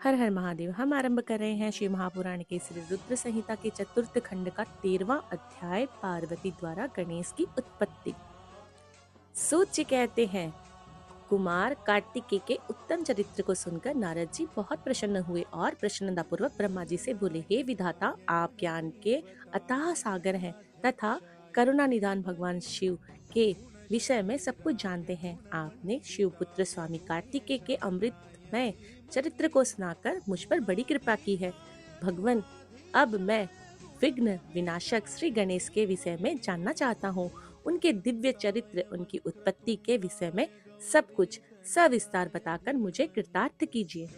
हर हर महादेव। हम आरंभ कर रहे हैं शिव महापुराण के श्री रुद्र संहिता के चतुर्थ खंड का 13वां अध्याय, पार्वती द्वारा गणेश की उत्पत्ति। सूत जी कहते हैं, कुमार कार्तिकेय के उत्तम चरित्र को सुनकर नारद जी बहुत प्रसन्न हुए और प्रसन्नता पूर्वक ब्रह्मा जी से बोले, हे विधाता, आप ज्ञान के अथाह सागर हैं तथा करुणा निधान भगवान शिव के विषय में सब कुछ जानते हैं। आपने शिव पुत्र स्वामी कार्तिकेय के अमृतमय चरित्र को सुनाकर मुझ पर बड़ी कृपा की है। भगवान, अब मैं विघ्न विनाशक श्री गणेश के विषय में जानना चाहता हूँ। उनके दिव्य चरित्र, उनकी उत्पत्ति के विषय में सब कुछ सविस्तार बताकर मुझे कृतार्थ कीजिए।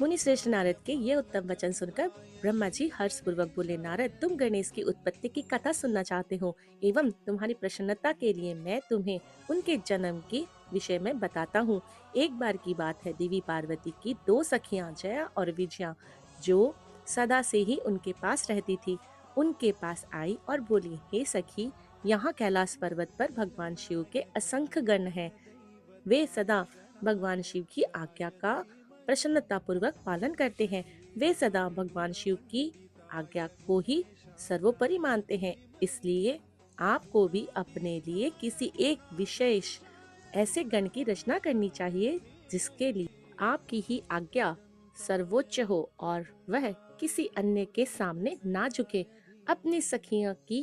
मुनि श्रेष्ठ नारद के ये उत्तम वचन सुनकर ब्रह्मा जी हर्ष पूर्वक बोले, नारद, तुम गणेश की उत्पत्ति की कथा सुनना चाहते हो एवं तुम्हारी प्रसन्नता के लिए मैं तुम्हें उनके जन्म के विषय में बताता हूँ। एक बार की बात है, देवी पार्वती की दो सखियां जया और विजया, जो सदा से ही उनके पास रहती थी, उनके पास आई और बोली, हे सखी, यहाँ कैलाश पर्वत पर भगवान शिव के असंख्य गण हैं। वे सदा भगवान शिव की आज्ञा का प्रसन्नता पूर्वक पालन करते हैं। वे सदा भगवान शिव की आज्ञा को ही सर्वोपरि मानते हैं। इसलिए आपको भी अपने लिए किसी एक विशेष ऐसे गण की रचना करनी चाहिए जिसके लिए आपकी ही आज्ञा सर्वोच्च हो और वह किसी अन्य के सामने ना झुके। अपनी सखियों की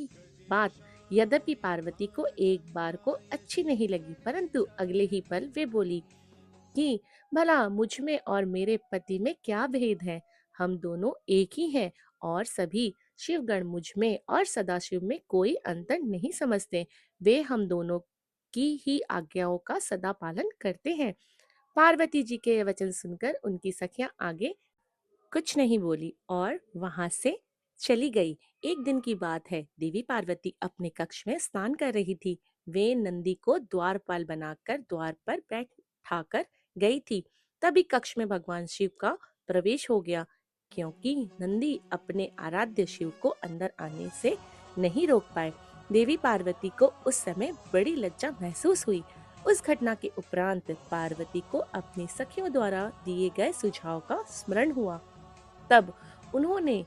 बात यद्यपि पार्वती को एक बार को अच्छी नहीं लगी, परंतु अगले ही पल वे बोली कि भला मुझ में और मेरे पति में क्या भेद है। हम दोनों एक ही हैं और सभी शिवगण मुझ में और सदाशिव में कोई अंतर नहीं समझते। वे हम दोनों की ही आज्ञाओं का सदा पालन करते हैं। पार्वती जी के ये वचन सुनकर उनकी सखियां आगे कुछ नहीं बोली और वहां से चली गई। एक दिन की बात है, देवी पार्वती अपने कक्ष में स्नान कर रही थी। वे नंदी को द्वारपाल बनाकर द्वार पर बैठाकर गई थी। तभी कक्ष में भगवान शिव का प्रवेश हो गया, क्योंकि नंदी अपने आराध्य शिव को अंदर आने से नहीं रोक पाए। देवी पार्वती को उस समय बड़ी लज्जा महसूस हुई। उस घटना के उपरांत पार्वती को अपनी सखियों द्वारा दिए गए सुझाव का स्मरण हुआ। तब उन्होंने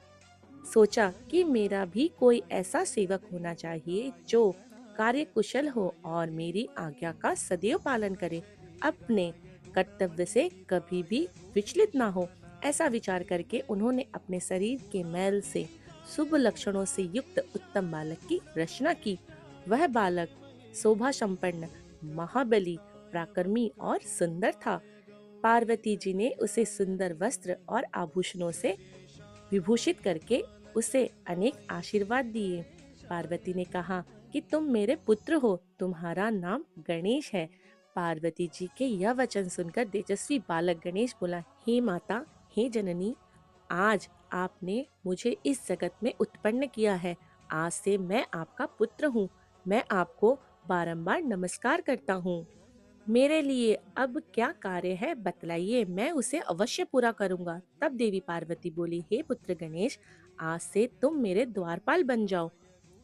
सोचा कि मेरा भी कोई ऐसा सेवक होना चाहिए जो कार्य कुशल हो और मेरी आज्ञा का सदैव पालन करे, अपने कर्तव्य से कभी भी विचलित ना हो। ऐसा विचार करके उन्होंने अपने शरीर के मैल से शुभ लक्षणों से युक्त उत्तम बालक की रचना की। वह बालक शोभा संपन्न, महाबली, पराक्रमी और सुंदर था। पार्वती जी ने उसे सुंदर वस्त्र और आभूषणों से विभूषित करके उसे अनेक आशीर्वाद दिए। पार्वती ने कहा कि तुम मेरे पुत्र हो, तुम्हारा नाम गणेश है। पार्वती जी के यह वचन सुनकर तेजस्वी बालक गणेश बोला, हे माता, हे जननी, आज आपने मुझे इस जगत में उत्पन्न किया है। आज से मैं आपका पुत्र हूँ। मैं आपको बारंबार नमस्कार करता हूँ। मेरे लिए अब क्या कार्य है बतलाइए, मैं उसे अवश्य पूरा करूंगा। तब देवी पार्वती बोली, हे पुत्र गणेश, आज से तुम मेरे द्वारपाल बन जाओ।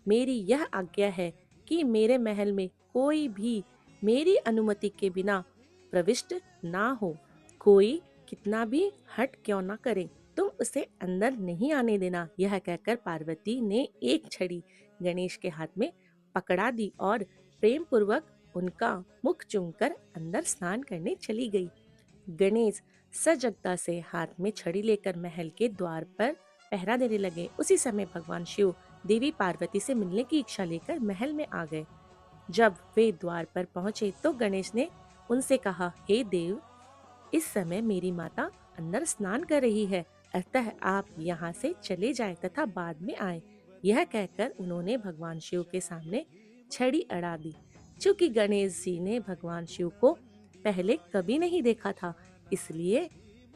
मेरी यह आज्ञा है कि मेरे महल में कोई भी मेरी अनुमति के बिना प्रविष्ट ना हो। कोई कितना भी हट क्यों ना करे, तुम उसे अंदर नहीं आने देना। यह कहकर पार्वती ने एक छड़ी गणेश के हाथ में पकड़ा दी और प्रेम पूर्वक उनका मुख चूमकर अंदर स्नान करने चली गई। गणेश सजगता से हाथ में छड़ी लेकर महल के द्वार पर पहरा देने लगे। उसी समय भगवान शिव देवी पार्वती से मिलने की इच्छा लेकर महल में आ गए। जब वे द्वार पर पहुंचे तो गणेश ने उनसे कहा, हे देव, इस समय मेरी माता अंदर स्नान कर रही है, अतः आप यहाँ से चले जाएं तथा बाद में आए। यह कहकर उन्होंने भगवान शिव के सामने छड़ी अड़ा दी। चूंकि गणेश जी ने भगवान शिव को पहले कभी नहीं देखा था, इसलिए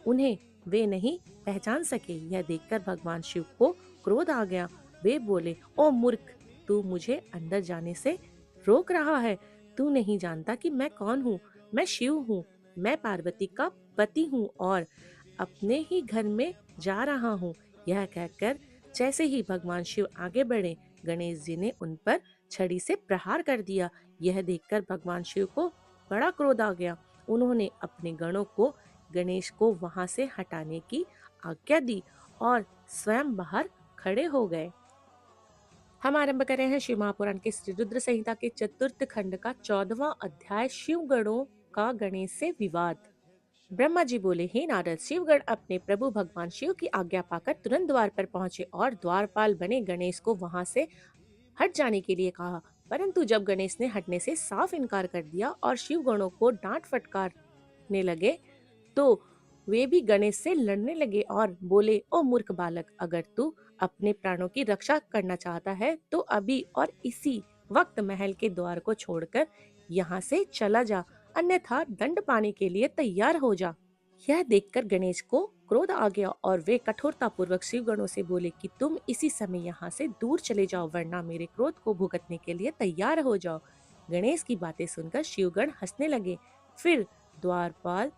उन्हें वे नहीं पहचान सके। यह देखकर भगवान शिव को क्रोध आ गया। वे बोले, ओ मूर्ख, तू मुझे अंदर जाने से रोक रहा है। तू नहीं जानता कि मैं कौन हूँ। मैं शिव हूँ। मैं पार्वती का पति हूँ और अपने ही घर में जा रहा हूँ। यह कहकर जैसे ही भगवान शिव आगे बढ़े, गणेश जी ने उन पर छड़ी से प्रहार कर दिया। यह देखकर भगवान शिव को बड़ा क्रोध आ गया। उन्होंने अपने गणों को गणेश को वहां से हटाने की आज्ञा दी और स्वयं बाहर खड़े हो गए। हम आरंभ कर रहे हैं शिव महापुराण के श्री रुद्र संहिता के चतुर्थ खंड का 14वां अध्याय, शिव गणों का गणेश से विवाद। ब्रह्मा जी बोले, हे नारद, शिवगण अपने प्रभु भगवान शिव की आज्ञा पाकर तुरंत द्वार पर पहुंचे और द्वारपाल बने गणेश को वहां से हट जाने के लिए कहा। परंतु जब गणेश ने हटने से साफ इनकार कर दिया और शिव गणों को डांट फटकारने लगे, तो वे भी गणेश से लड़ने लगे और बोले, ओ मूर्ख बालक, अगर तू अपने प्राणों की रक्षा करना चाहता है तो अभी और इसी वक्त महल के द्वार को छोड़कर यहाँ से चला जा, अन्यथा दंड पाने के लिए तैयार हो जा। यह देखकर गणेश को क्रोध आ गया और वे कठोरता पूर्वक शिवगणों से बोले कि तुम इसी समय यहाँ से दूर चले जाओ, वरना मेरे क्रोध को भुगतने के लिए तैयार हो जाओ। गणेश की बातें सुनकर शिवगण हंसने लगे। फिर द्वारपाल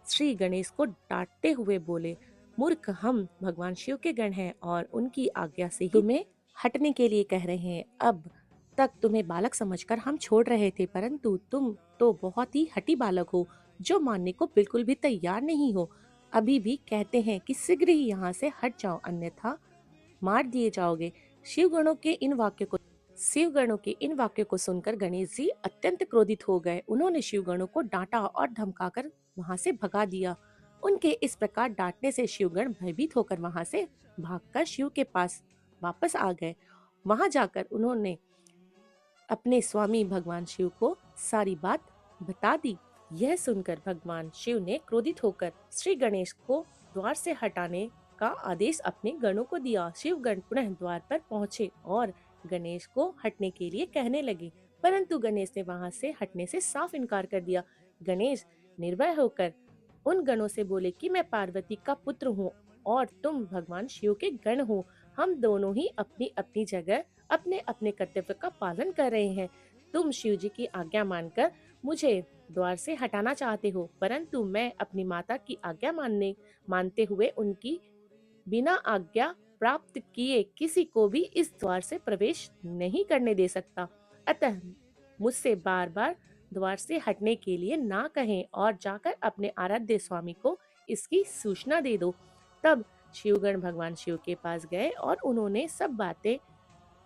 श्री गणेश को डांटते हुए बोले, मूर्ख, हम भगवान शिव के गण हैं और उनकी आज्ञा से ही तुम्हें हटने के लिए कह रहे हैं। अब तक तुम्हें बालक समझकर हम छोड़ रहे थे, परंतु तुम तो बहुत ही हठी बालक हो, जो मानने को बिल्कुल भी तैयार नहीं हो। अभी भी कहते हैं कि शीघ्र ही यहाँ से हट जाओ, अन्यथा मार दिए जाओगे। शिवगणों के इन वाक्यों को सुनकर गणेश जी अत्यंत क्रोधित हो गए। उन्होंने शिवगणों को डांटा और धमकाकर वहां से भगा दिया। उनके इस प्रकार डांटने से शिवगण भयभीत होकर वहां से भागकर शिव के पास वापस आ गए। वहां जाकर उन्होंने अपने स्वामी भगवान शिव को सारी बात बता दी। यह सुनकर भगवान शिव ने क्रोधित होकर श्री गणेश को द्वार से हटाने का आदेश अपने गणों को दिया। शिव गण पुनः द्वार पर पहुंचे और गणेश को हटने के लिए कहने लगे, परंतु गणेश ने वहां से हटने से साफ इनकार कर दिया। गणेश निर्भय होकर उन गणों से बोले कि मैं पार्वती का पुत्र हूँ और तुम भगवान शिव के गण हो। हम दोनों ही अपनी अपनी जगह अपने अपने कर्तव्य का पालन कर रहे हैं। तुम शिव जी की आज्ञा मानकर मुझे द्वार से हटाना चाहते हो, परंतु मैं अपनी माता की आज्ञा मानते हुए उनकी बिना आज्ञा प्राप्त किए किसी को भी इस द्वार से प्रवेश नहीं करने दे सकता। अतः मुझसे बार बार द्वार से हटने के लिए ना कहें और जाकर अपने आराध्य स्वामी को इसकी सूचना दे दो। तब शिवगण भगवान शिव के पास गए और उन्होंने सब बातें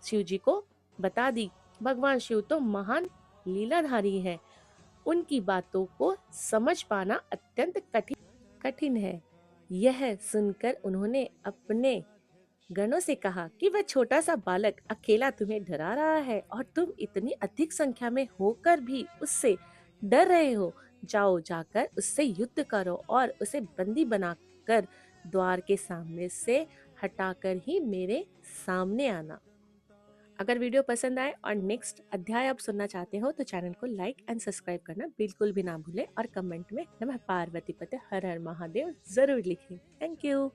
शिव जी को बता दी। भगवान शिव तो महान लीलाधारी हैं, उनकी बातों को समझ पाना अत्यंत कठिन है। यह सुनकर उन्होंने अपने गणों से कहा कि वह छोटा सा बालक अकेला तुम्हें डरा रहा है और तुम इतनी अधिक संख्या में होकर भी उससे डर रहे हो। जाओ, जाकर उससे युद्ध करो और उसे बंदी बनाकर द्वार के सामने से हटाकर ही मेरे सामने आना। अगर वीडियो पसंद आए और नेक्स्ट अध्याय आप सुनना चाहते हो तो चैनल को लाइक एंड सब्सक्राइब करना बिल्कुल भी ना भूलें और कमेंट में नमः पार्वती पते हर हर महादेव जरूर लिखें। Thank you.